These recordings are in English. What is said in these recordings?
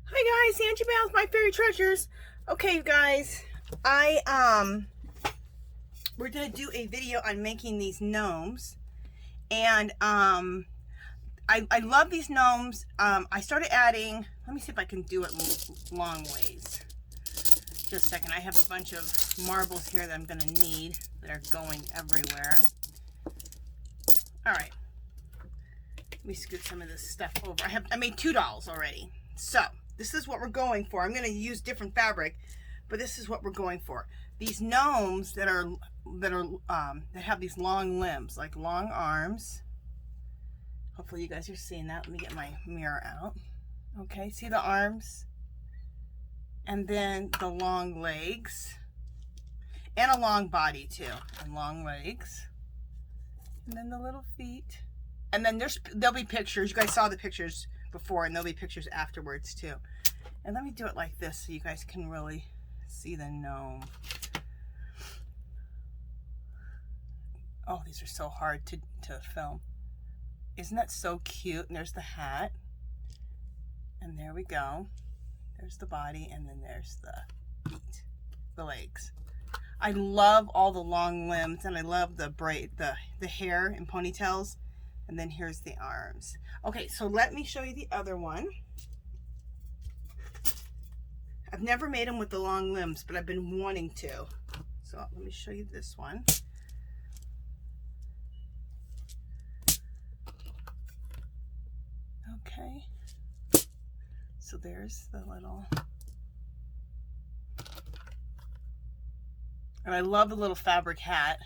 Hi guys, Angie Bell's My Fairy Treasures. Okay, you guys, we're gonna do a video on making these gnomes, and I love these gnomes. I started adding. Let me see if I can do it long ways. Just a second. I have a bunch of marbles here that I'm gonna need that are going everywhere. All right. Let me scoot some of this stuff over. I made 2 dolls already, so. This is what we're going for. I'm going to use different fabric, but this is what we're going for. These gnomes that have these long limbs, like long arms. Hopefully you guys are seeing that. Let me get my mirror out. Okay, see the arms? And then the long legs. And a long body too. And long legs. And then the little feet. And then there'll be pictures. You guys saw the pictures before, and there'll be pictures afterwards too. And let me do it like this so you guys can really see the gnome. Oh, these are so hard to film. Isn't that so cute? And there's the hat. And there we go. There's the body, and then there's the feet, the legs. I love all the long limbs, and I love the hair and ponytails. And then here's the arms. Okay, so let me show you the other one. I've never made them with the long limbs, but I've been wanting to. So let me show you this one. Okay. So there's the little... And I love the little fabric hat.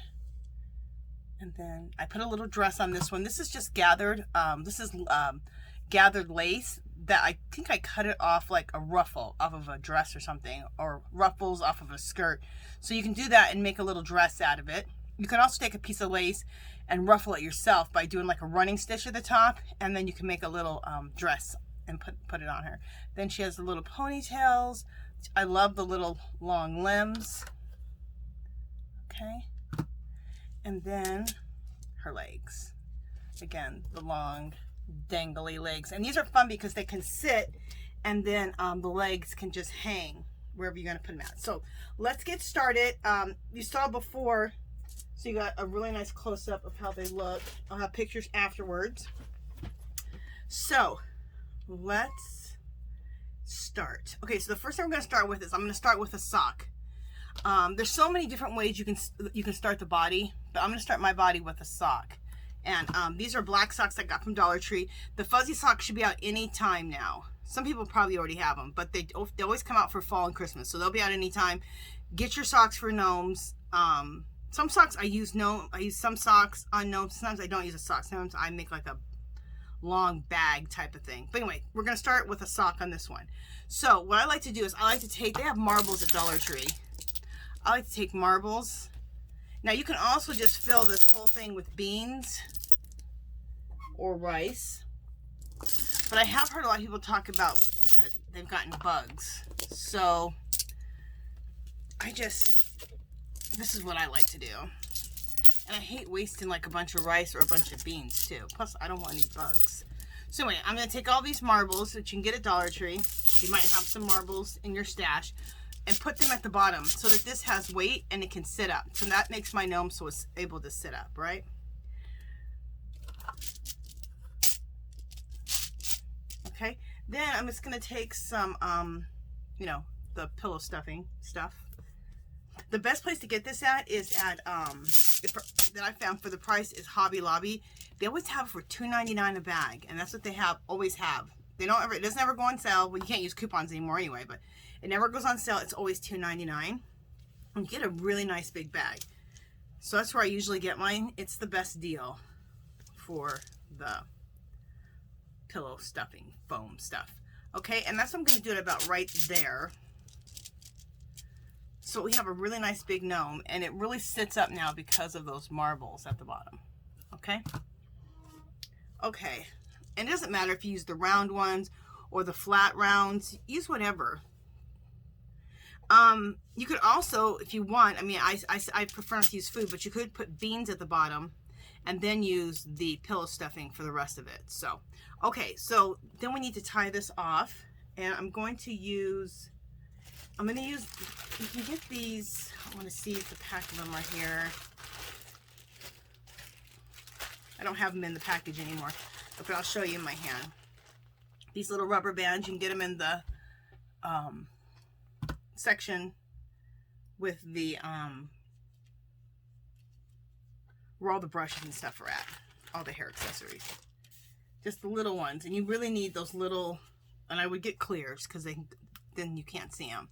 And then I put a little dress on this one. This is just gathered. Gathered lace that I think I cut it off like a ruffle off of a dress or something, or ruffles off of a skirt. So you can do that and make a little dress out of it. You can also take a piece of lace and ruffle it yourself by doing like a running stitch at the top, and then you can make a little dress and put it on her. Then she has the little ponytails. I love the little long limbs. Okay. And then her legs. Again, the long dangly legs. And these are fun because they can sit, and then the legs can just hang wherever you're going to put them at. So let's get started. You saw before, so you got a really nice close-up of how they look. I'll have pictures afterwards. So let's start. Okay, so the first thing we're going to start with is I'm going to start with a sock. There's so many different ways you can start the body, but I'm going to start my body with a sock. And these are black socks I got from Dollar Tree. The fuzzy socks should be out any time now. Some people probably already have them, but they always come out for fall and Christmas, so they'll be out any time. Get your socks for gnomes. Some socks I use some socks on gnomes. Sometimes I don't use a sock. Sometimes I make like a long bag type of thing. But anyway, we're going to start with a sock on this one. So what I like to do is they have marbles at Dollar Tree. I like to take marbles. Now you can also just fill this whole thing with beans or rice. But I have heard a lot of people talk about that they've gotten bugs. So this is what I like to do. And I hate wasting like a bunch of rice or a bunch of beans too. Plus I don't want any bugs. So anyway, I'm going to take all these marbles that you can get at Dollar Tree. You might have some marbles in your stash. And put them at the bottom so that this has weight and it can sit up. So that makes my gnome so it's able to sit up, right? Okay. Then I'm just going to take some, the pillow stuffing stuff. The best place to get this at is at, that I found for the price is Hobby Lobby. They always have it for $2.99 a bag. And that's what they always have. It doesn't ever go on sale. Well, you can't use coupons anymore anyway, but it never goes on sale. It's always $2.99. And get a really nice big bag. So that's where I usually get mine. It's the best deal for the pillow stuffing foam stuff. Okay, and that's what I'm going to do it about right there. So we have a really nice big gnome, and it really sits up now because of those marbles at the bottom. Okay? Okay. And it doesn't matter if you use the round ones or the flat rounds. Use whatever. You could also, if you want, I prefer not to use food, but you could put beans at the bottom and then use the pillow stuffing for the rest of it. So, okay, so then we need to tie this off. And I'm going to use, you can get these, I want to see if the pack of them are here. I don't have them in the package anymore, but I'll show you in my hand. These little rubber bands, you can get them in the section with the, where all the brushes and stuff are at, all the hair accessories. Just the little ones, and you really need those little, and I would get clears because then you can't see them.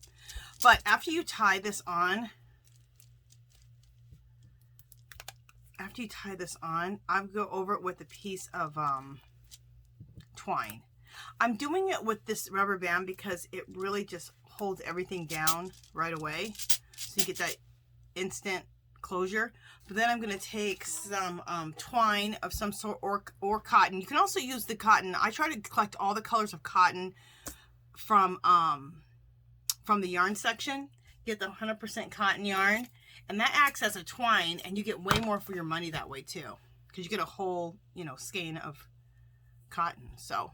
But after you tie this on, I'll go over it with a piece of twine. I'm doing it with this rubber band because it really just holds everything down right away, so you get that instant closure. But then I'm going to take some twine of some sort, or cotton. You can also use the cotton. I try to collect all the colors of cotton from the yarn section. Get the 100% cotton yarn, and that acts as a twine, and you get way more for your money that way too, because you get a whole, you know, skein of cotton. So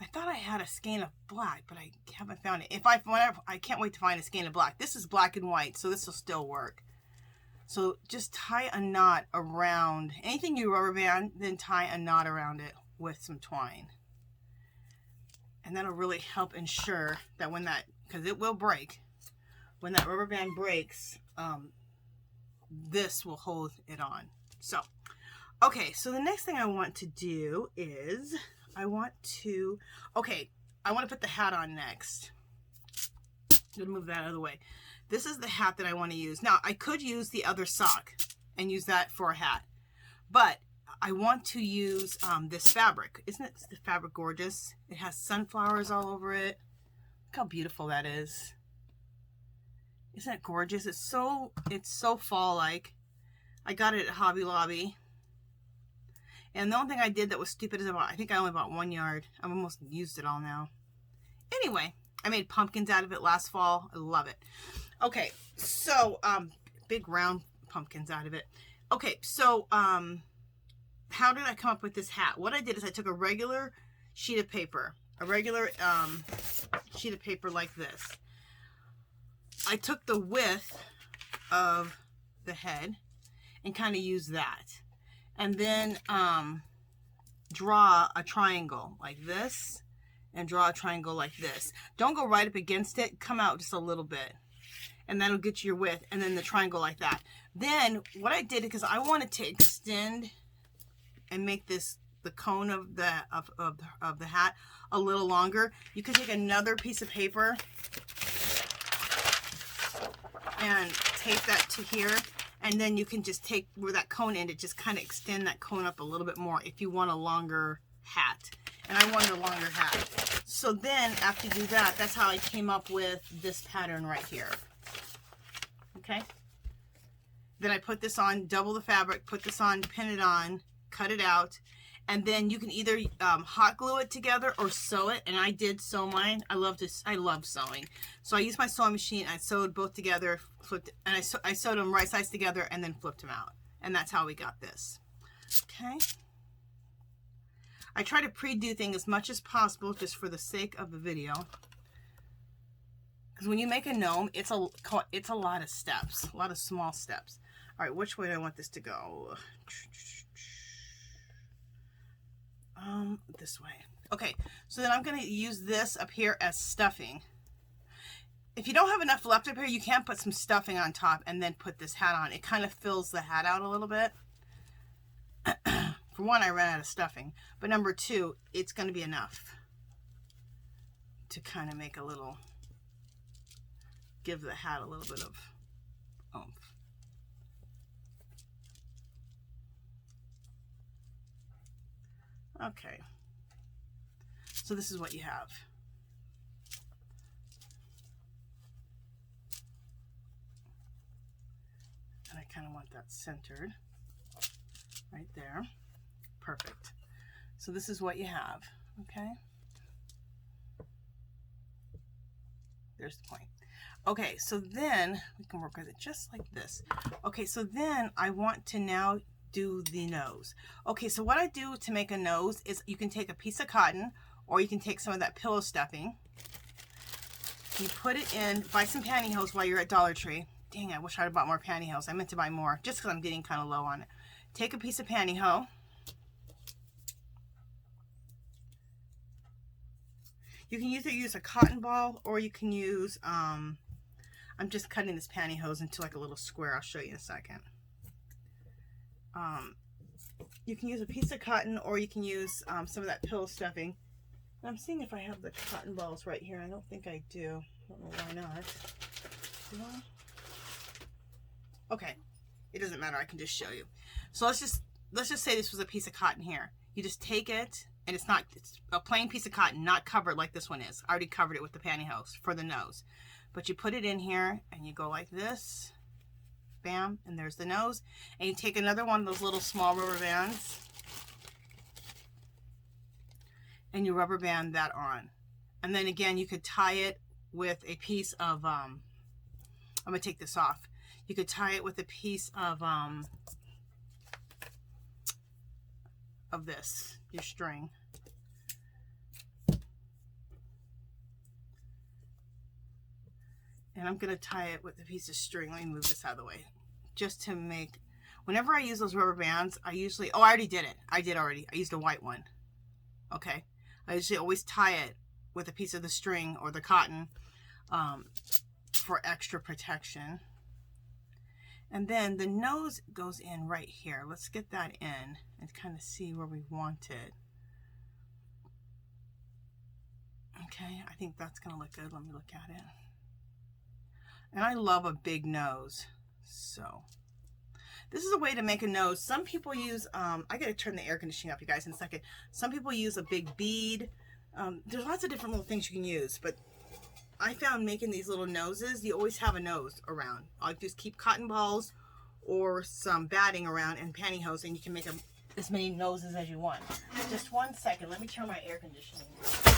I thought I had a skein of black, but I haven't found it. I can't wait to find a skein of black. This is black and white, so this will still work. So just tie a knot around anything you rubber band, then tie a knot around it with some twine. And that'll really help ensure that when that, because it will break, when that rubber band breaks, this will hold it on. So, okay, so the next thing I want to do is, I want to put the hat on next. I'm gonna move that out of the way. This is the hat that I want to use. Now, I could use the other sock and use that for a hat, but I want to use this fabric. Isn't the fabric gorgeous? It has sunflowers all over it. Look how beautiful that is. Isn't it gorgeous? It's so fall-like. I got it at Hobby Lobby. And the only thing I did that was stupid is I think I only bought 1 yard. I've almost used it all now. Anyway, I made pumpkins out of it last fall. I love it. Okay, so big round pumpkins out of it. Okay, so how did I come up with this hat? What I did is I took a regular sheet of paper, sheet of paper like this. I took the width of the head and kind of used that. And then draw a triangle like this and draw a triangle like this. Don't go right up against it. Come out just a little bit. And that'll get you your width. And then the triangle like that. Then what I did, because I wanted to extend and make this the cone of the hat a little longer, you can take another piece of paper and tape that to here. And then you can just take where that cone ended, just kind of extend that cone up a little bit more if you want a longer hat. And I wanted a longer hat. So then after you do that, that's how I came up with this pattern right here. Okay. Then I put this on, double the fabric, put this on, pin it on, cut it out. And then you can either hot glue it together or sew it. And I did sew mine. I love sewing. So I used my sewing machine. I sewed both together, flipped, and I sewed them right sides together and then flipped them out. And that's how we got this. Okay. I try to pre-do things as much as possible just for the sake of the video. Because when you make a gnome, it's a lot of steps, a lot of small steps. All right, which way do I want this to go? This way. Okay, so then I'm going to use this up here as stuffing. If you don't have enough left up here, you can put some stuffing on top and then put this hat on. It kind of fills the hat out a little bit. For one, I ran out of stuffing. But number two, it's going to be enough to kind of make a little, give the hat a little bit of oomph. Okay, so this is what you have. And I kind of want that centered right there. Perfect. So this is what you have, okay? There's the point. Okay, so then we can work with it just like this. Okay, so then I want to now do the nose. Okay, so what I do to make a nose is you can take a piece of cotton or you can take some of that pillow stuffing. You put it in, buy some pantyhose while you're at Dollar Tree. Dang, I wish I'd have bought more pantyhose. I meant to buy more, just because I'm getting kind of low on it. Take a piece of pantyhose. You can either use a cotton ball, or you can use, I'm just cutting this pantyhose into like a little square. I'll show you in a second. You can use a piece of cotton, or you can use some of that pillow stuffing. And I'm seeing if I have the cotton balls right here. I don't think I do. I don't know why not. Do I? Okay, it doesn't matter. I can just show you. So let's just say this was a piece of cotton here. You just take it, and it's a plain piece of cotton, not covered like this one is. I already covered it with the pantyhose for the nose. But you put it in here, and you go like this. Bam, and there's the nose. And you take another one of those little small rubber bands, and you rubber band that on. And then again, you could tie it with a piece of, I'm going to take this off. You could tie it with a piece of this, your string. And I'm going to tie it with a piece of string. Let me move this out of the way. Just to make, whenever I use those rubber bands, I usually, oh, I already did it. I did already. I used a white one. Okay. I usually always tie it with a piece of the string or the cotton for extra protection. And then the nose goes in right here. Let's get that in and kind of see where we want it. Okay, I think that's going to look good. Let me look at it. And I love a big nose. So this is a way to make a nose. Some people use, I got to turn the air conditioning up, you guys, in a second. Some people use a big bead. There's lots of different little things you can use, but I found making these little noses, you always have a nose around. I'll just keep cotton balls or some batting around and pantyhose, and you can make as many noses as you want. Just one second. Let me turn my air conditioning on.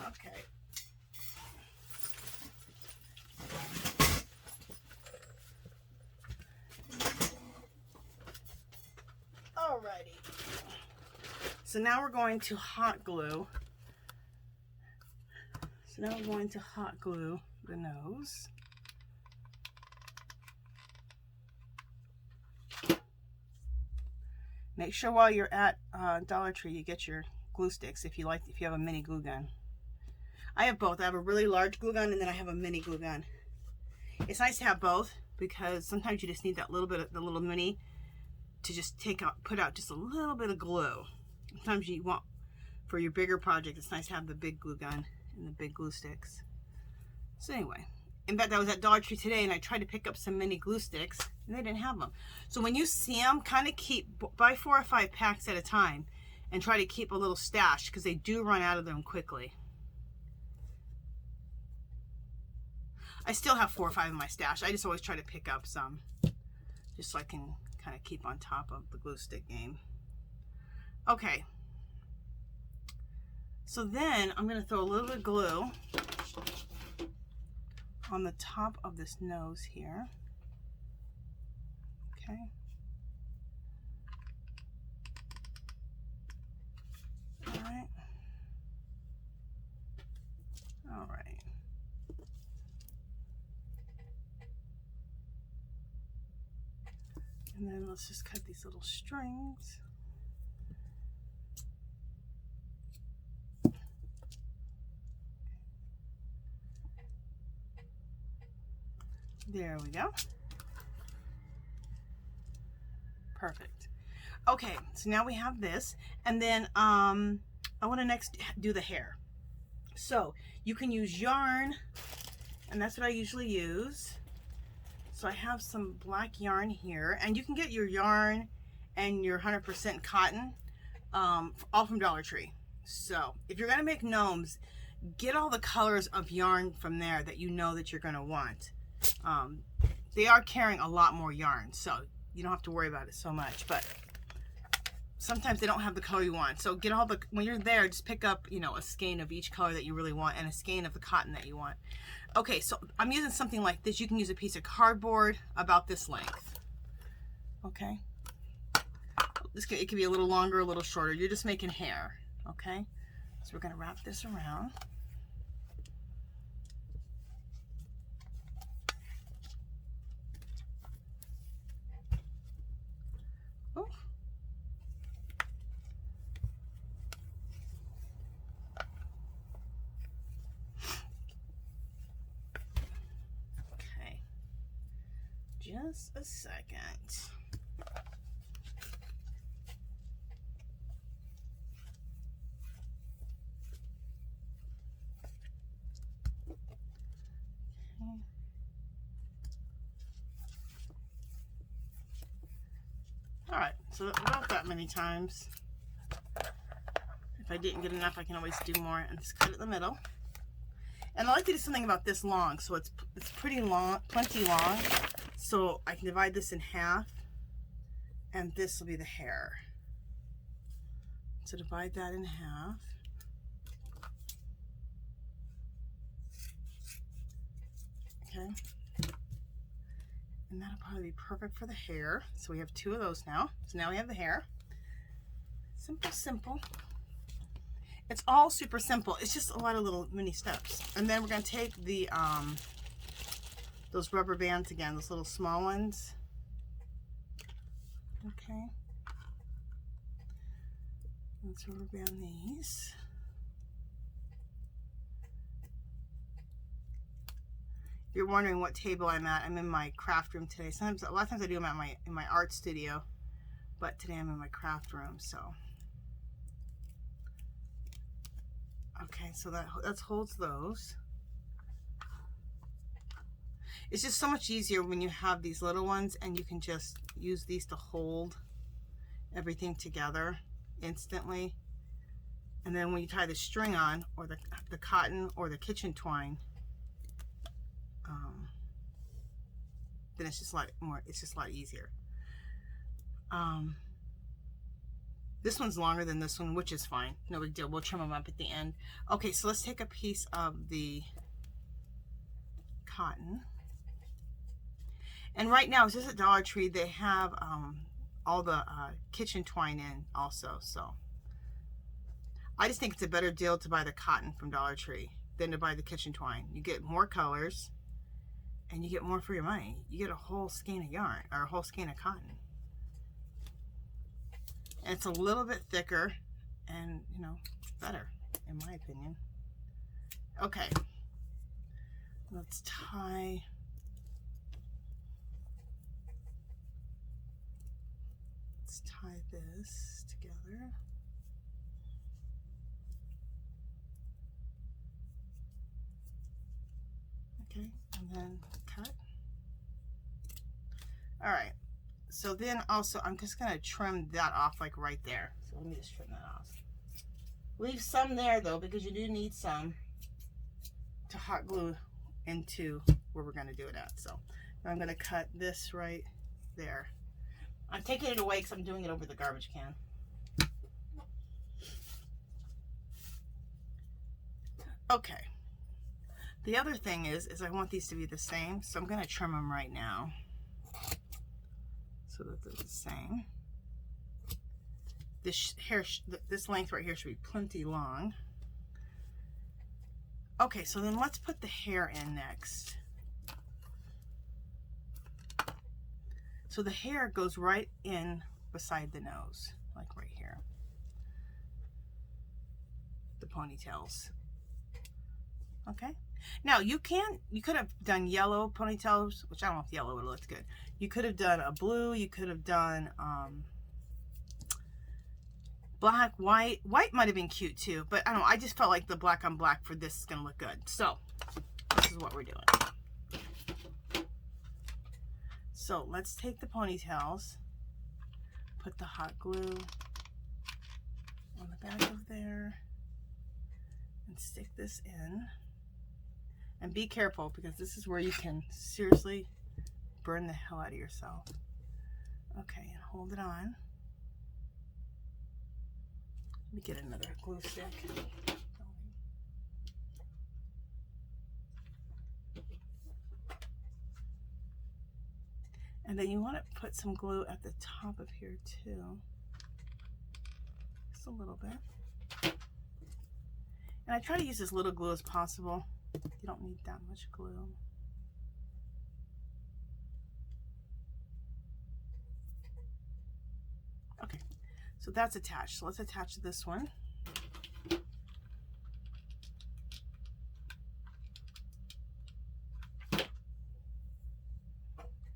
Okay. Alrighty. So now we're going to hot glue. So now we're going to hot glue the nose. Make sure while you're at Dollar Tree you get your glue sticks if you have a mini glue gun. I have both. I have a really large glue gun, and then I have a mini glue gun. It's nice to have both because sometimes you just need that little bit of the little mini to just put out just a little bit of glue. Sometimes you want, for your bigger project, it's nice to have the big glue gun and the big glue sticks. So anyway, in fact, I was at Dollar Tree today and I tried to pick up some mini glue sticks and they didn't have them. So when you see them, kind of buy 4 or 5 packs at a time and try to keep a little stash because they do run out of them quickly. I still have 4 or 5 in my stash. I just always try to pick up some just so I can kind of keep on top of the glue stick game. Okay. So then I'm going to throw a little bit of glue on the top of this nose here. Okay. All right. All right. And then let's just cut these little strings. There we go. Perfect. Okay, so now we have this, and then I want to next do the hair. So you can use yarn, and that's what I usually use. So I have some black yarn here, and you can get your yarn and your 100% cotton all from Dollar Tree. So if you're going to make gnomes, get all the colors of yarn from there that you know that you're going to want. They are carrying a lot more yarn, so you don't have to worry about it so much, but sometimes they don't have the color you want. So get all when you're there, just pick up, you know, a skein of each color that you really want and a skein of the cotton that you want. Okay, so I'm using something like this. You can use a piece of cardboard about this length. Okay. It could be a little longer, a little shorter. You're just making hair. Okay. So we're going to wrap this around. Oh. Okay. Just a second. All right, so about that many times. If I didn't get enough, I can always do more and just cut it in the middle. And I like to do something about this long, so it's pretty long, plenty long. So I can divide this in half, and this will be the hair. So divide that in half. Okay. And that'll probably be perfect for the hair. So we have 2 of those now. So now we have the hair. Simple, simple. It's all super simple. It's just a lot of little mini steps. And then we're going to take the those rubber bands again, those little small ones. Okay. Let's rubber band these. You're wondering what table I'm at. I'm in my craft room today. Sometimes, a lot of times I do them at in my art studio, but today I'm in my craft room. So, okay, so that holds those. It's just so much easier when you have these little ones and you can just use these to hold everything together instantly. And then when you tie the string on, or the cotton or the kitchen twine, then it's just a lot more, it's just a lot easier. This one's longer than this one, which is fine. No big deal. We'll trim them up at the end. Okay, so let's take a piece of the cotton. And right now, it's just at Dollar Tree. They have all the kitchen twine in also. So I just think it's a better deal to buy the cotton from Dollar Tree than to buy the kitchen twine. You get more colors and you get more for your money. You get a whole skein of yarn, or a whole skein of cotton. And it's a little bit thicker and, you know, better, in my opinion. Okay. Let's tie. Let's tie this together. Okay, and then cut. All right, so then also I'm just gonna trim that off like right there. So let me just trim that off. Leave some there though, because you do need some to hot glue into where we're gonna do it at. So I'm gonna cut this right there. I'm taking it away because I'm doing it over the garbage can. Okay. The other thing is I want these to be the same, so I'm going to trim them right now so that they're the same. This hair, this length right here should be plenty long. Okay, so then let's put the hair in next. So the hair goes right in beside the nose, like right here. The ponytails. Okay. Now you could have done yellow ponytails, which I don't know if yellow would have looked good. You could have done a blue, you could have done black, white. White might have been cute too, but I don't know, I just felt like the black on black for this is gonna look good. So this is what we're doing. So let's take the ponytails, put the hot glue on the back of there, and stick this in. And be careful, because this is where you can seriously burn the hell out of yourself. Okay, and hold it on. Let me get another glue stick. And then you want to put some glue at the top of here too. Just a little bit. And I try to use as little glue as possible. You don't need that much glue. Okay, so that's attached. So let's attach this one.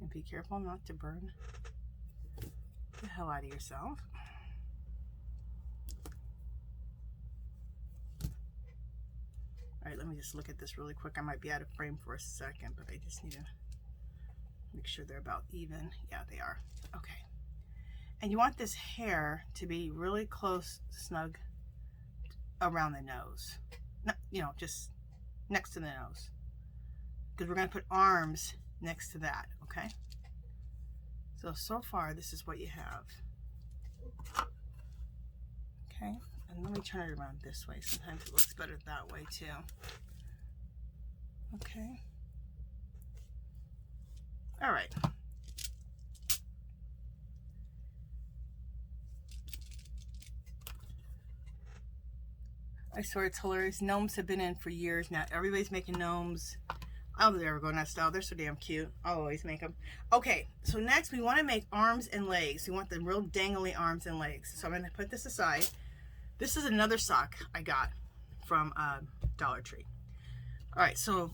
And be careful not to burn the hell out of yourself. All right, let me just look at this really quick. I might be out of frame for a second, but I just need to make sure they're about even. Yeah, they are. Okay. And you want this hair to be really close, snug around the nose. Not, you know, just next to the nose. Because we're going to put arms next to that, okay? So far, this is what you have. Okay, and let me turn it around this way. Sometimes it looks better that way too. Okay. All right. I swear it's hilarious. Gnomes have been in for years now. Everybody's making gnomes. I'll never go in that style. They're so damn cute. I'll always make them. Okay, so next we want to make arms and legs. We want the real dangly arms and legs. So I'm going to put this aside. This is another sock I got from Dollar Tree. All right, so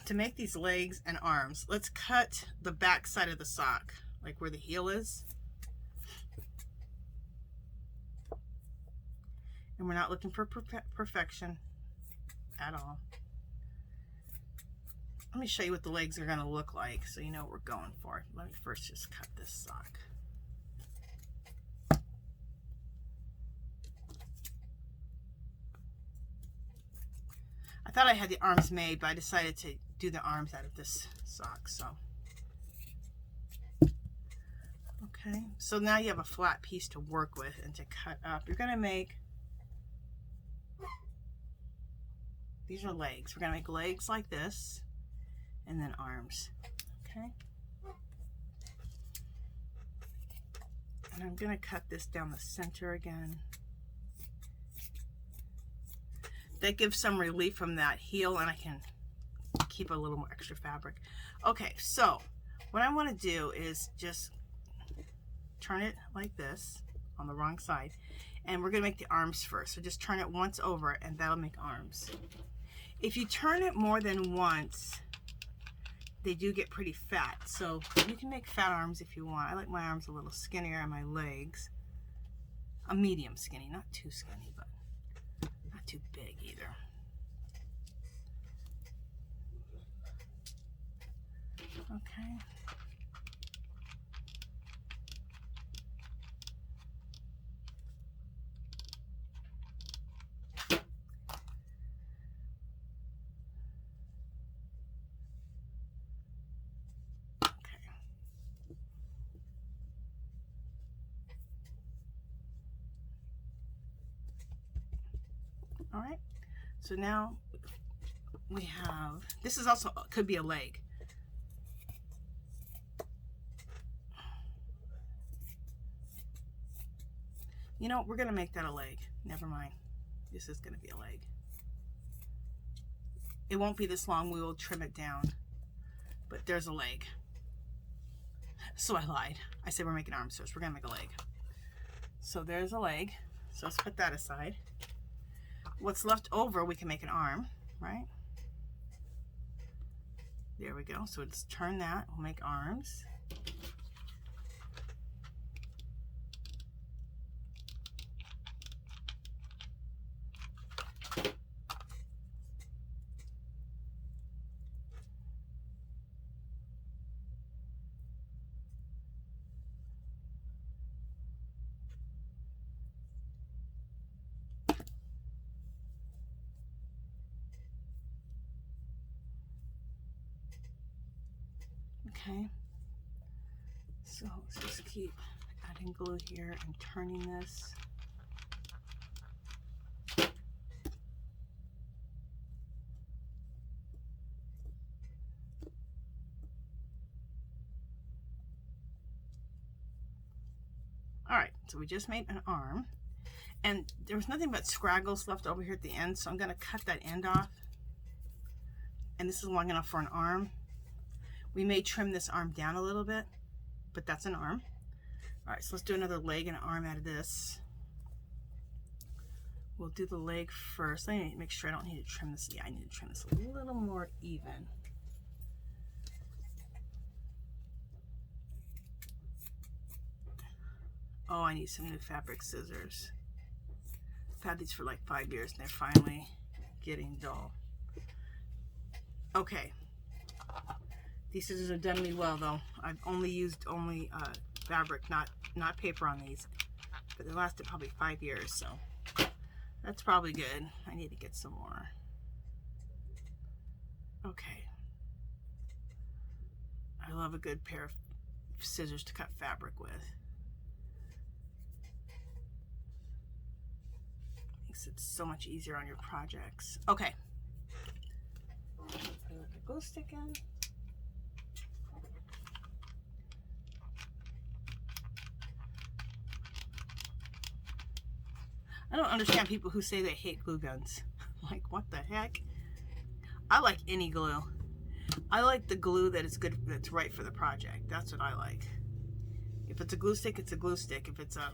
to make these legs and arms, let's cut the back side of the sock, like where the heel is. And we're not looking for perfection at all. Let me show you what the legs are going to look like so you know what we're going for. Let me first just cut this sock. I thought I had the arms made, but I decided to do the arms out of this sock. So, okay. So now you have a flat piece to work with and to cut up. You're going to make, these are legs. We're going to make legs like this. And then arms, okay? And I'm gonna cut this down the center again. That gives some relief from that heel, and I can keep a little more extra fabric. Okay, so what I wanna do is just turn it like this on the wrong side, and we're gonna make the arms first. So just turn it once over, and that'll make arms. If you turn it more than once, they do get pretty fat, so you can make fat arms if you want. I like my arms a little skinnier and my legs a medium skinny, not too skinny, but not too big either. Okay. All right, so now we have, this is also, could be a leg. You know, we're gonna make that a leg. Never mind, this is gonna be a leg. It won't be this long, we will trim it down, but there's a leg. So I lied, I said we're making arms first, we're gonna make a leg. So there's a leg, so let's put that aside. What's left over, we can make an arm, right? There we go. So let's turn that. We'll make arms. Okay, so let's just keep adding glue here and turning this. So we just made an arm, and there was nothing but scraggles left over here at the end, so I'm going to cut that end off. And this is long enough for an arm. We may trim this arm down a little bit, but that's an arm. All right, so let's do another leg and an arm out of this. We'll do the leg first. I need to make sure I don't need to trim this. Yeah, I need to trim this a little more even. Oh, I need some new fabric scissors. I've had these for like 5 years and they're finally getting dull. Okay. These scissors have done me well though. I've only used fabric, not paper on these. But they lasted probably 5 years, so that's probably good. I need to get some more. Okay. I love a good pair of scissors to cut fabric with. Makes it so much easier on your projects. Okay. Put a glue stick in. I don't understand people who say they hate glue guns. Like, what the heck? I like any glue. I like the glue that is good, that's right for the project. That's what I like. If it's a glue stick, it's a glue stick. If it's a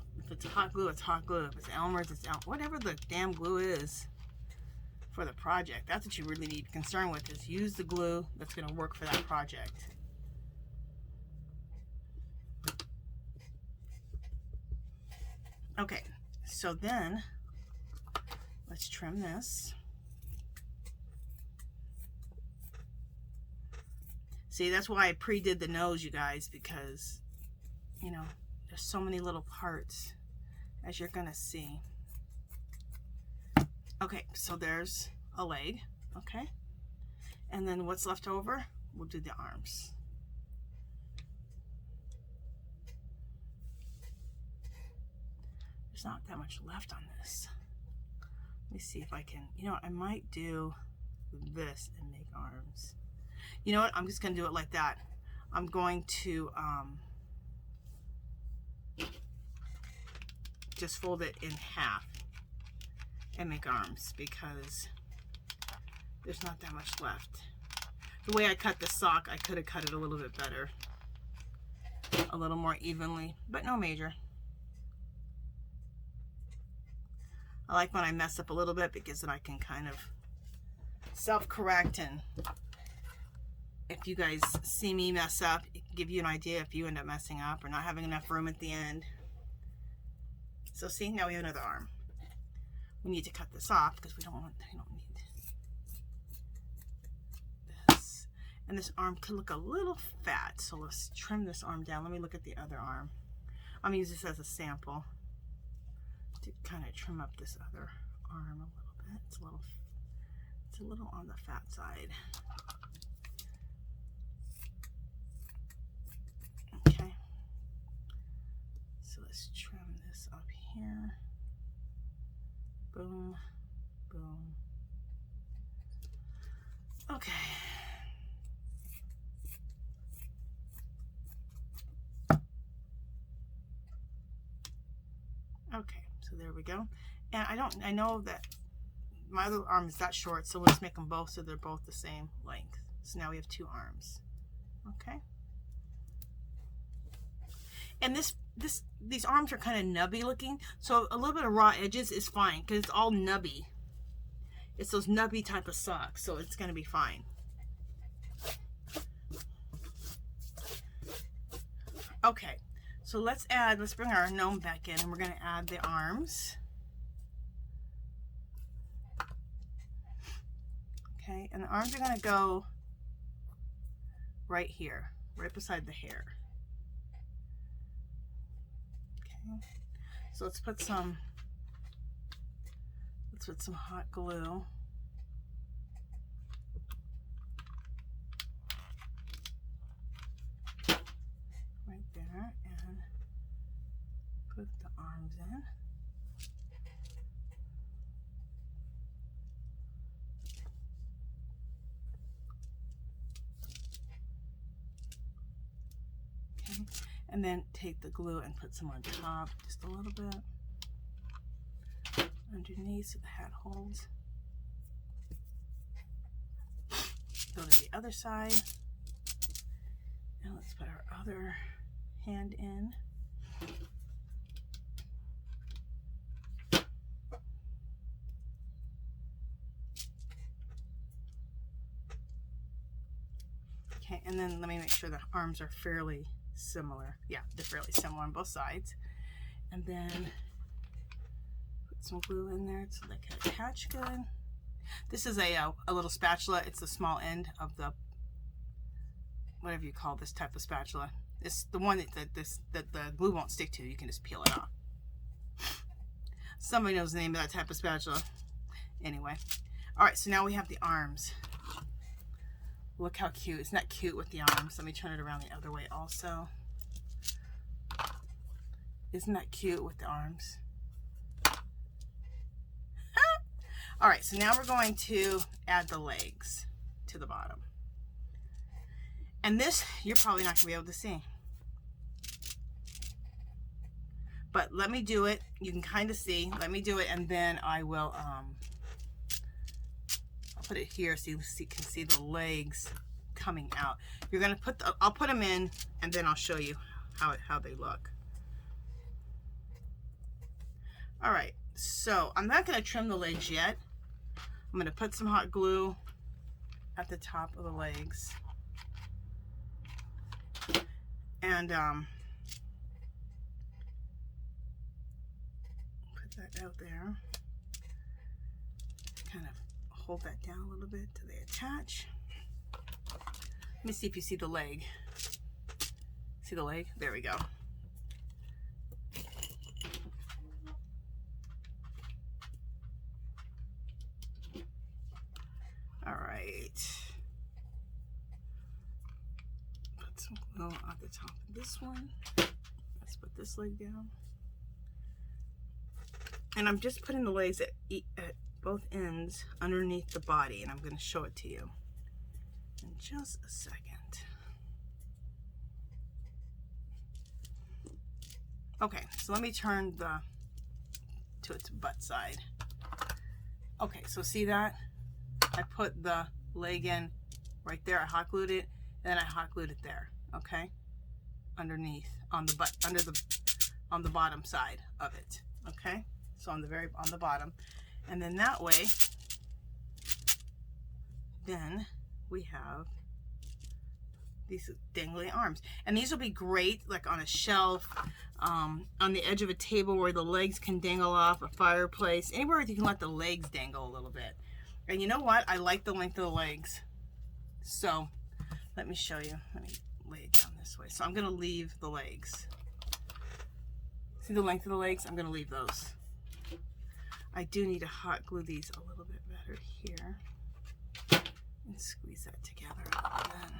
hot glue, it's hot glue. If it's Elmer's, it's Elmer's. Whatever the damn glue is for the project. That's what you really need to be concerned with, is use the glue that's going to work for that project. Okay, so then let's trim this. See, that's why I pre-did the nose, you guys, because, you know, there's so many little parts, as you're gonna see. Okay, so there's a leg, okay? And then what's left over, we'll do the arms. There's not that much left on this. Let me see if I can, you know what, I might do this and make arms. You know what, I'm just gonna do it like that. I'm going to just fold it in half and make arms, because there's not that much left. The way I cut the sock, I could have cut it a little bit better, a little more evenly, but no major. I like when I mess up a little bit, because then I can kind of self-correct, and if you guys see me mess up, it can give you an idea if you end up messing up or not having enough room at the end. So see, now we have another arm. We need to cut this off because we don't need this. And this arm could look a little fat, so let's trim this arm down. Let me look at the other arm. I'm gonna use this as a sample to kind of trim up this other arm a little bit. It's a little on the fat side. Okay, so let's trim this up here. Boom, boom. Okay. Okay, so there we go. And I know that my other arm is that short, so let's make them both so they're both the same length. So now we have two arms. Okay. And these arms are kind of nubby looking, so a little bit of raw edges is fine because it's all nubby. It's those nubby type of socks, so it's going to be fine. Okay, so let's bring our gnome back in, and we're going to add the arms. Okay, and the arms are going to go right here, right beside the hair. So let's put some hot glue. Right there, and put the arms in. Okay. And then take the glue and put some on top, just a little bit. Underneath so the hat holds. Go to the other side. And let's put our other hand in. Okay, and then let me make sure the arms are fairly similar. Yeah, they're fairly similar on both sides. And then put some glue in there so they can attach good. This is a little spatula. It's the small end of the, whatever you call this type of spatula. It's the one that the glue won't stick to. You can just peel it off. Somebody knows the name of that type of spatula. Anyway. All right, so now we have the arms. Look how cute. Isn't that cute with the arms? Let me turn it around the other way also. Isn't that cute with the arms? All right, so now we're going to add the legs to the bottom. And this, you're probably not gonna be able to see. But let me do it. You can kind of see. Let me do it, and then I will, I'll put it here so you can see the legs coming out. You're gonna put I'll put them in, and then I'll show you how they look. All right, so I'm not gonna trim the legs yet. I'm gonna put some hot glue at the top of the legs. And put that out there. Kind of hold that down a little bit till they attach. Let me see if you see the leg. See the leg? There we go. All right. Put some glue on the top of this one. Let's put this leg down. And I'm just putting the legs at both ends underneath the body, and I'm going to show it to you in just a second. Okay, so let me turn to its butt side. Okay, so see that? I put the leg in right there. I hot glued it, and then I hot glued it there. Okay, underneath on the butt, on the bottom side of it. Okay, so on the bottom, and then that way, then we have these dangly arms, and these will be great like on a shelf, on the edge of a table where the legs can dangle off, a fireplace, anywhere you can let the legs dangle a little bit. And you know what? I like the length of the legs. So let me show you. Let me lay it down this way. So I'm going to leave the legs. See the length of the legs? I'm going to leave those. I do need to hot glue these a little bit better here. And squeeze that together a little bit.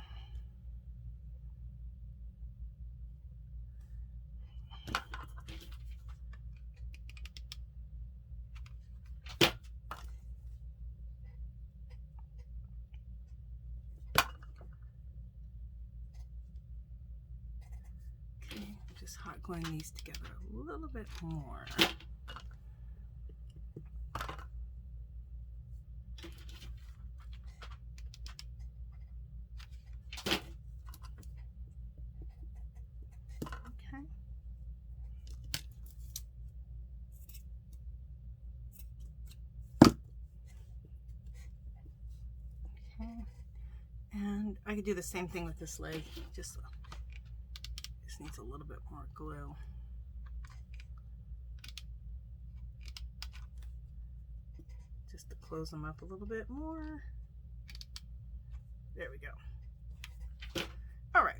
Just hot gluing these together a little bit more. Okay. Okay. And I could do the same thing with this leg. Just needs a little bit more glue. Just to close them up a little bit more. There we go. All right.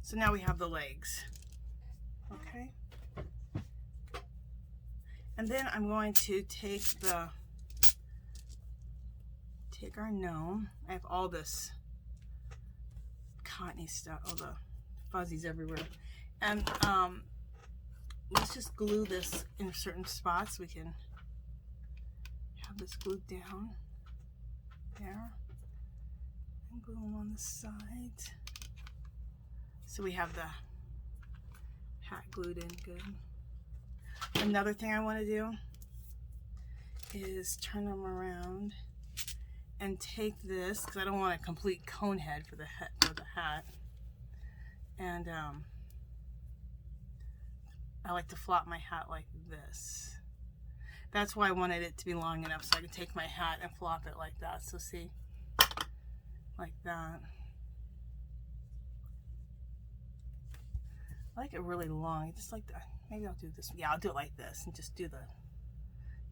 So now we have the legs. Okay. And then I'm going to take our gnome. I have all this cottony stuff, all the fuzzies everywhere, and let's just glue this in certain spots. We can have this glued down there and glue them on the sides. So we have hat glued in good. Another thing I want to do is turn them around and take this, because I don't want a complete cone head for the hat. And I like to flop my hat like this. That's why I wanted it to be long enough so I can take my hat and flop it like that. So see, like that. I like it really long. Just like that. Maybe I'll do this. Yeah, I'll do it like this and just do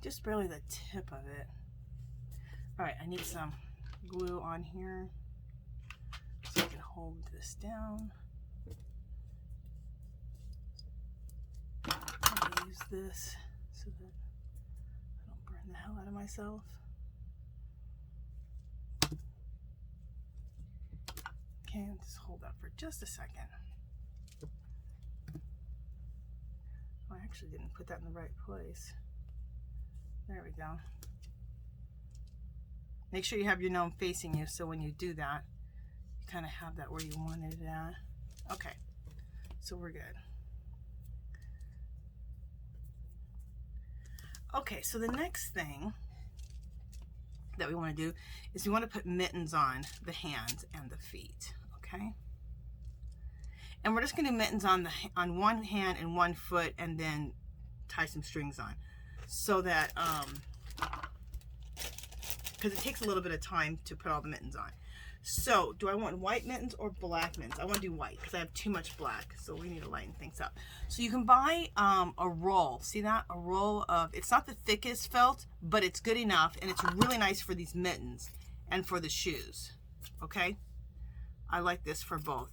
just barely the tip of it. All right, I need some glue on here so I can hold this down. I'm gonna use this so that I don't burn the hell out of myself. Okay, I'll just hold that for just a second. Oh, I actually didn't put that in the right place. There we go. Make sure you have your gnome facing you, so when you do that, you kind of have that where you wanted it at. Okay, so we're good. Okay, so the next thing that we want to do is we want to put mittens on the hands and the feet, okay? And we're just going to do mittens on one hand and one foot, and then tie some strings on, so that because it takes a little bit of time to put all the mittens on. So do I want white mittens or black mittens? I want to do white because I have too much black, so we need to lighten things up. So you can buy a roll. See that? A roll of, it's not the thickest felt, but it's good enough, and it's really nice for these mittens and for the shoes. Okay, I like this for both.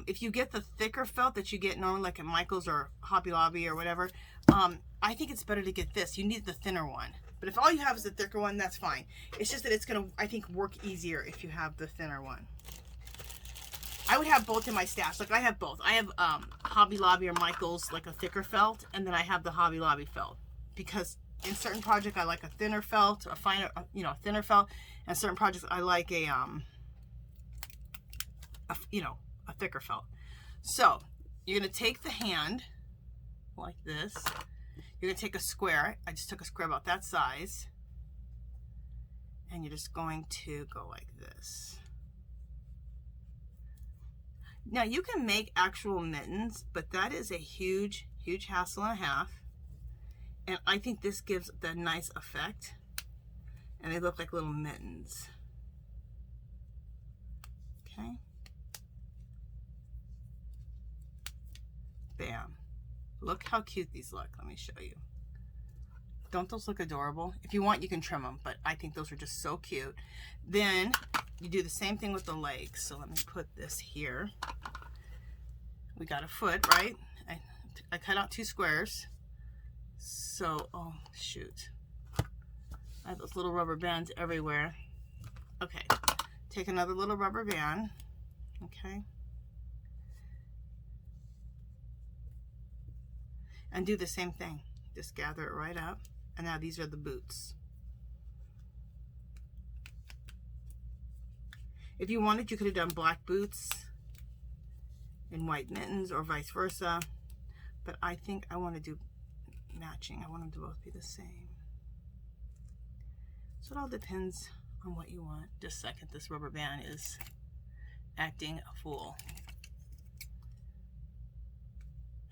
If you get the thicker felt that you get normally like at Michael's or Hobby Lobby or whatever, I think it's better to get this. You need the thinner one. But if all you have is the thicker one, that's fine. It's just that it's going to, I think, work easier if you have the thinner one. I would have both in my stash. Like I have both. I have Hobby Lobby or Michael's, like a thicker felt, and then I have the Hobby Lobby felt. Because in certain projects I like a thinner felt, a finer, a thinner felt, and certain projects I like a thicker felt. So you're going to take the hand like this. You're going to take a square. I just took a square about that size. And you're just going to go like this. Now you can make actual mittens, but that is a huge, huge hassle and a half. And I think this gives the nice effect. And they look like little mittens. Okay. Bam. Look how cute these look. Let me show you. Don't those look adorable? If you want, you can trim them, but I think those are just so cute. Then you do the same thing with the legs. So let me put this here. We got a foot, right? I cut out 2 squares. So, oh shoot. I have those little rubber bands everywhere. Okay, take another little rubber band. Okay. And do the same thing. Just gather it right up. And now these are the boots. If you wanted, you could have done black boots and white mittens or vice versa. But I think I want to do matching. I want them to both be the same. So it all depends on what you want. Just a second, this rubber band is acting a fool.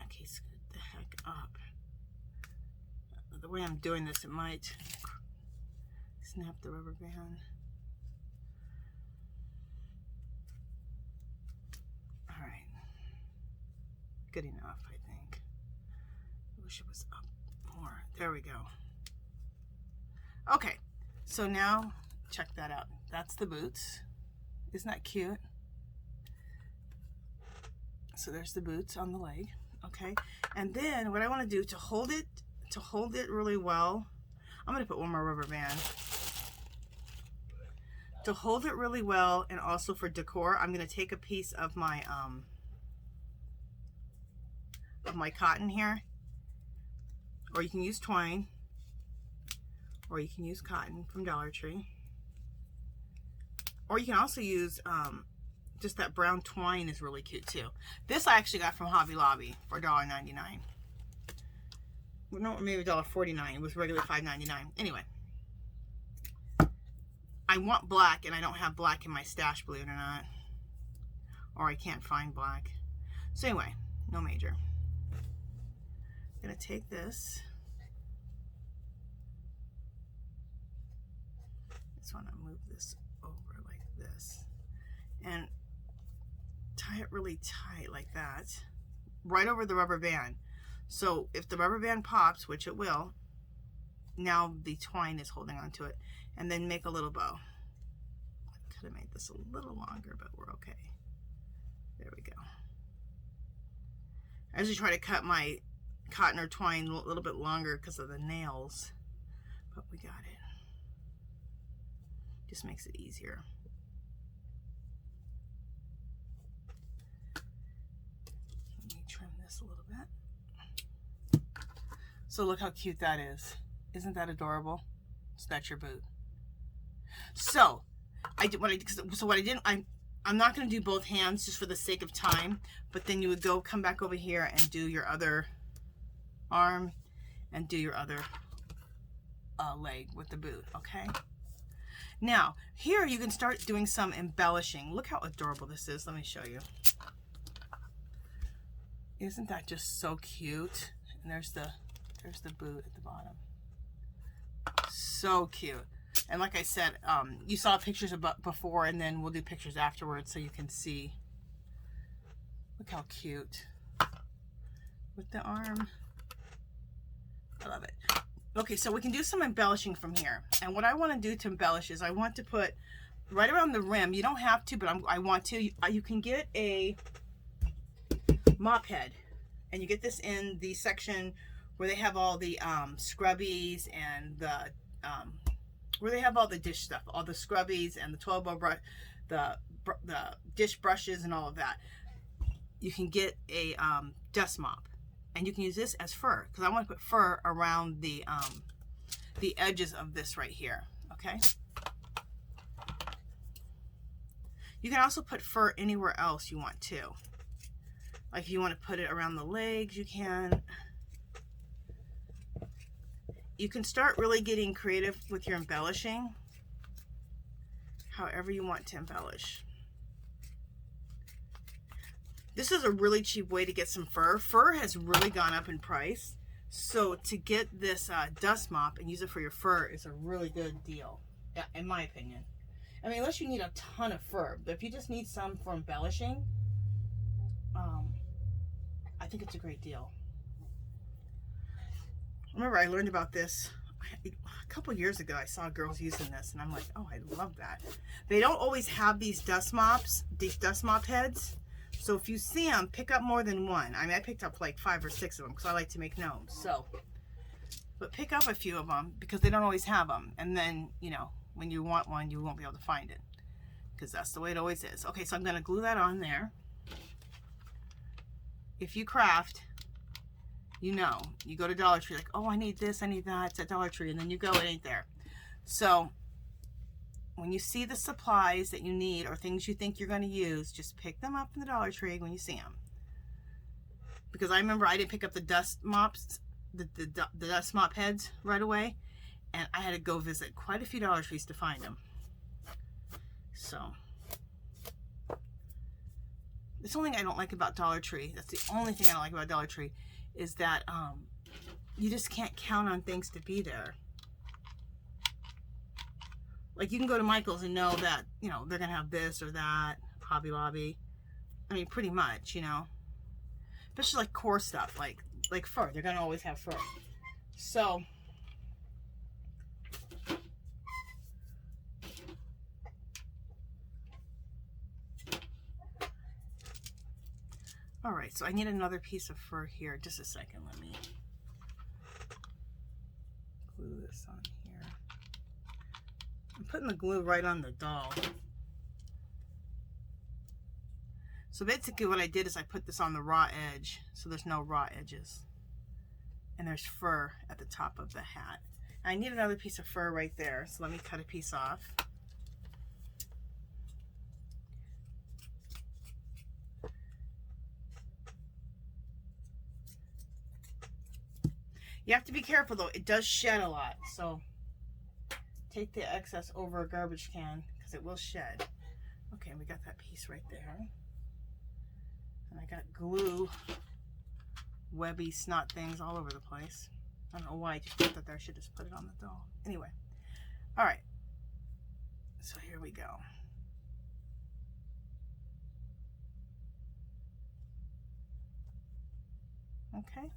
Okay, scoot the heck up. The way I'm doing this, it might snap the rubber band. All right, good enough, I think. I wish it was up more. There we go. Okay, so now check that out. That's the boots. Isn't that cute? So there's the boots on the leg. Okay, and then what I want to do to hold it really well, I'm going to put one more rubber band. To hold it really well, and also for decor, I'm going to take a piece of my cotton here, or you can use twine, or you can use cotton from Dollar Tree, or you can also use just that brown twine is really cute too. This I actually got from Hobby Lobby for $1.99. Well, no, maybe $1.49. It was regularly $5.99. Anyway, I want black, and I don't have black in my stash, believe it or not. Or I can't find black. So anyway, no major. I'm gonna take this. Just want to move this over like this. And tie it really tight like that. Right over the rubber band. So if the rubber band pops, which it will, now the twine is holding onto it. And then make a little bow. I could have made this a little longer, but we're okay. There we go. I usually try to cut my cotton or twine a little bit longer because of the nails, but we got it. Just makes it easier. Let me trim this a little bit. So look how cute that is. Isn't that adorable? So that's your boot. So I'm not going to do both hands just for the sake of time, but then you would come back over here and do your other arm and do your other leg with the boot, okay? Now, here you can start doing some embellishing. Look how adorable this is. Let me show you. Isn't that just so cute? And there's the boot at the bottom. So cute. And like I said, you saw pictures before, and then we'll do pictures afterwards so you can see. Look how cute. With the arm. I love it. Okay, so we can do some embellishing from here. And what I want to do to embellish is I want to put right around the rim. You don't have to, but I want to. You can get a mop head. And you get this in the section where they have all the scrubbies and the... where they have all the dish stuff, all the scrubbies and the 12-bar brush, the dish brushes and all of that. You can get a dust mop, and you can use this as fur, because I want to put fur around the edges of this right here. Okay. You can also put fur anywhere else you want to. Like if you want to put it around the legs, you can. You can start really getting creative with your embellishing, however you want to embellish. This is a really cheap way to get some fur. Fur has really gone up in price, so to get this dust mop and use it for your fur is a really good deal, in my opinion. I mean, unless you need a ton of fur, but if you just need some for embellishing, I think it's a great deal. Remember, I learned about this a couple years ago. I saw girls using this, and I'm like, oh, I love that. They don't always have these dust mops, these dust mop heads. So if you see them, pick up more than one. I mean, I picked up like 5 or 6 of them because I like to make gnomes. So, but pick up a few of them because they don't always have them. And then, you know, when you want one, you won't be able to find it because that's the way it always is. Okay, so I'm going to glue that on there. If you craft, you know, you go to Dollar Tree like, oh, I need this, I need that. It's at Dollar Tree, and then you go, it ain't there. So when you see the supplies that you need or things you think you're going to use, just pick them up in the Dollar Tree when you see them. Because I remember I didn't pick up the dust mops, the dust mop heads right away, and I had to go visit quite a few Dollar Trees to find them. So that's the only thing I don't like about Dollar Tree. That's the only thing I don't like about Dollar Tree is that you just can't count on things to be there. Like you can go to Michael's and know that, you know, they're going to have this or that, Hobby Lobby. I mean, pretty much, you know. Especially like core stuff, like fur. They're going to always have fur. So, all right, so I need another piece of fur here. Just a second, let me glue this on here. I'm putting the glue right on the doll. So basically what I did is I put this on the raw edge, so there's no raw edges. And there's fur at the top of the hat. I need another piece of fur right there, so let me cut a piece off. careful though, it does shed a lot, so take the excess over a garbage can because it will shed. Okay, we got that piece right there. And I got glue, webby snot things all over the place. I don't know why I just put that there. I should just put it on the doll. Anyway, all right. So here we go. Okay.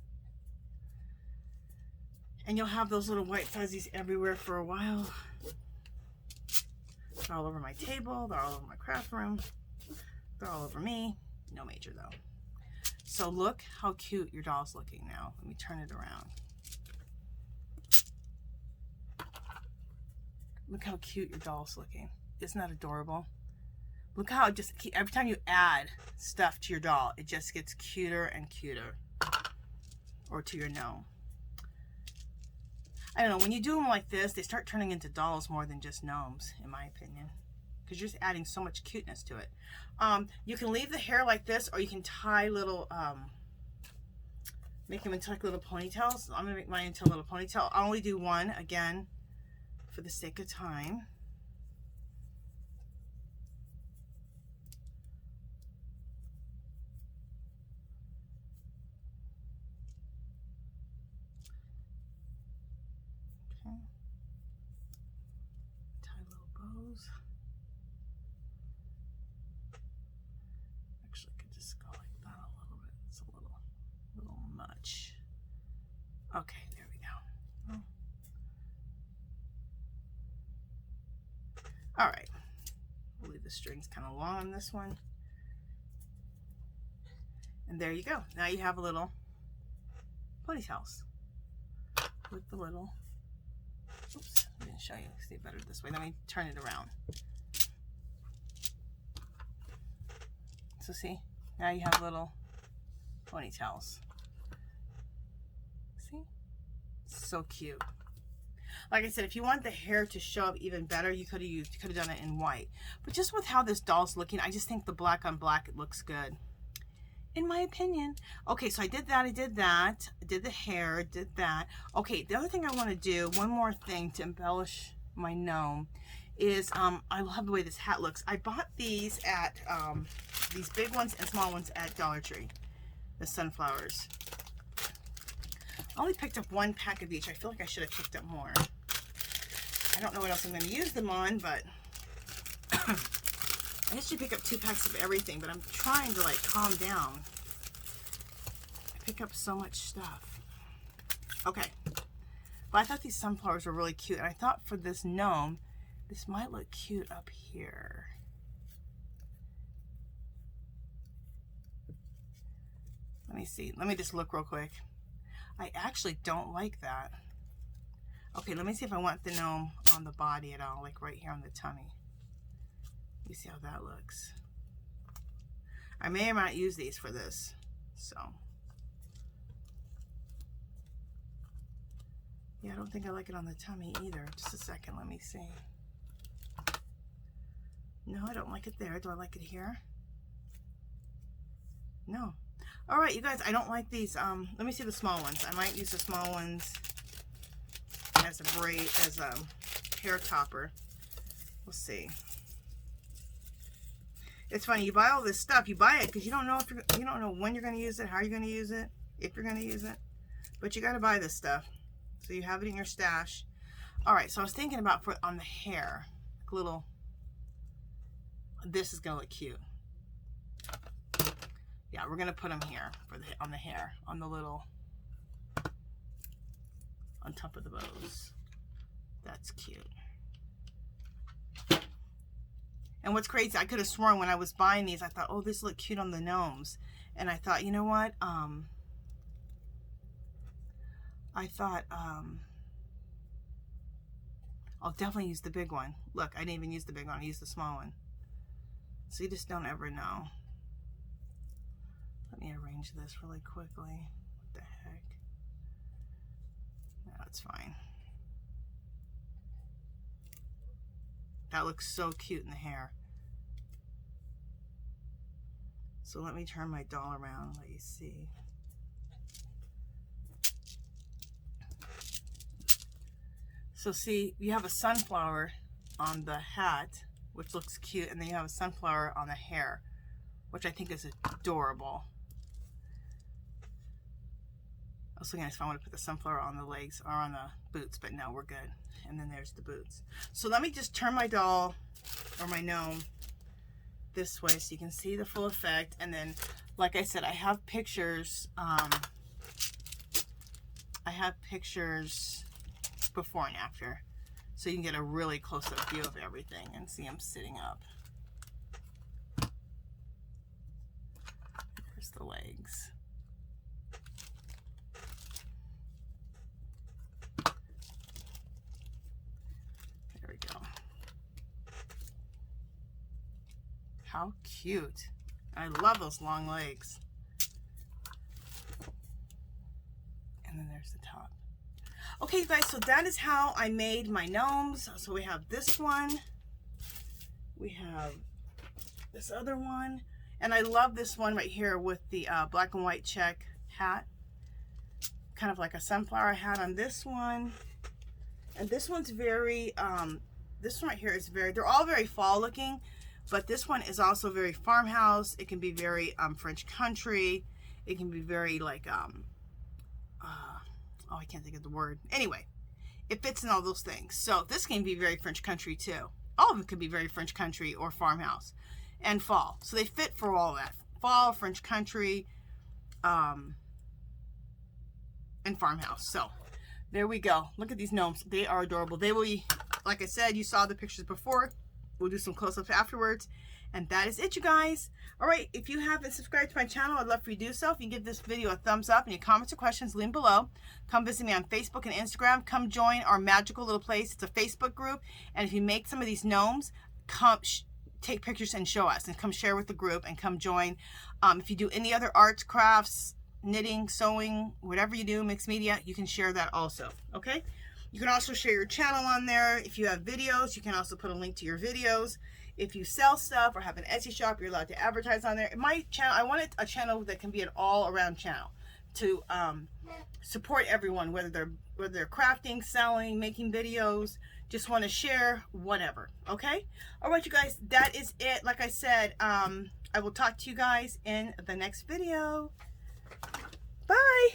And you'll have those little white fuzzies everywhere for a while. They're all over my table. They're all over my craft room. They're all over me. No major though. So look how cute your doll's looking now. Let me turn it around. Look how cute your doll's looking. Isn't that adorable? Look how it just, every time you add stuff to your doll, it just gets cuter and cuter. Or to your gnome. I don't know, when you do them like this, they start turning into dolls more than just gnomes, in my opinion. Because you're just adding so much cuteness to it. You can leave the hair like this, or you can tie little, make them into like little ponytails. I'm going to make mine into a little ponytail. I'll only do one, again, for the sake of time. Okay. Tie little bows. Actually, I could just go like that a little bit. It's a little much. Okay, there we go. Oh. All right. We'll leave the strings kind of long on this one. And there you go. Now you have a little ponytails with the little, oops, I didn't show you. See it better this way. Let me turn it around. So see, now you have little ponytails. See? So cute. Like I said, if you want the hair to show up even better, you could have done it in white. But just with how this doll's looking, I just think the black on black, it looks good. In my opinion. Okay, so I did that, I did the hair, did that. Okay, the other thing I want to do, one more thing to embellish my gnome, is I love the way this hat looks. I bought these at, these big ones and small ones at Dollar Tree, the sunflowers. I only picked up one pack of each. I feel like I should have picked up more. I don't know what else I'm going to use them on, but I used to pick up 2 packs of everything, but I'm trying to like calm down. I pick up so much stuff. Okay. But I thought these sunflowers were really cute, and I thought for this gnome, this might look cute up here. Let me see. Let me just look real quick. I actually don't like that. Okay, let me see if I want the gnome on the body at all, like right here on the tummy. You see how that looks. I may or may not use these for this, so. Yeah, I don't think I like it on the tummy either. Just a second, let me see. No, I don't like it there. Do I like it here? No. All right, you guys, I don't like these. Let me see the small ones. I might use the small ones as a braid, as a hair topper. We'll see. It's funny, you buy all this stuff, you buy it because you don't know if you don't know when you're going to use it, how you're going to use it, if you're going to use it. But you got to buy this stuff so you have it in your stash. All right, so I was thinking about for on the hair, like little. This is going to look cute. Yeah, we're going to put them here for the on the hair, on the little, on top of the bows. That's cute. And what's crazy, I could have sworn when I was buying these, I thought, oh, this look cute on the gnomes. And I thought, you know what? I'll definitely use the big one. Look, I didn't even use the big one. I used the small one. So you just don't ever know. Let me arrange this really quickly. What the heck? No, it's fine. That looks so cute in the hair. So let me turn my doll around and let you see. So see, you have a sunflower on the hat, which looks cute, and then you have a sunflower on the hair, which I think is adorable. I was looking if I want to put the sunflower on the legs or on the boots, but no, we're good. And then there's the boots. So let me just turn my doll or my gnome this way so you can see the full effect. And then, like I said, I have pictures. I have pictures before and after, so you can get a really close-up view of everything and see him sitting up. There's the legs. There we go. How cute. I love those long legs. And then there's the top. Okay, you guys, so that is how I made my gnomes. So we have this one. We have this other one. And I love this one right here with the black and white check hat. Kind of like a sunflower hat on this one. And this one's very, this one right here is very, they're all very fall looking. But this one is also very farmhouse. It can be very French country. It can be very like, oh, I can't think of the word. Anyway, it fits in all those things. So this can be very French country too. All of them can be very French country or farmhouse and fall. So they fit for all that. Fall, French country, and farmhouse. So there we go. Look at these gnomes. They are adorable. They will be, like I said, you saw the pictures before. We'll do some close-ups afterwards. And that is it, you guys. All right, if you haven't subscribed to my channel, I'd love for you to do so. If you give this video a thumbs up, any comments or questions, leave them below. Come visit me on Facebook and Instagram. Come join our magical little place. It's a Facebook group. And if you make some of these gnomes, come take pictures and show us. And come share with the group and come join. If you do any other arts, crafts, knitting, sewing, whatever you do, mixed media, you can share that also, okay? You can also share your channel on there. If you have videos, you can also put a link to your videos. If you sell stuff or have an Etsy shop, you're allowed to advertise on there. My channel, I want a channel that can be an all-around channel to support everyone, whether they're crafting, selling, making videos, just want to share, whatever. Okay? All right, you guys, that is it. Like I said, I will talk to you guys in the next video. Bye.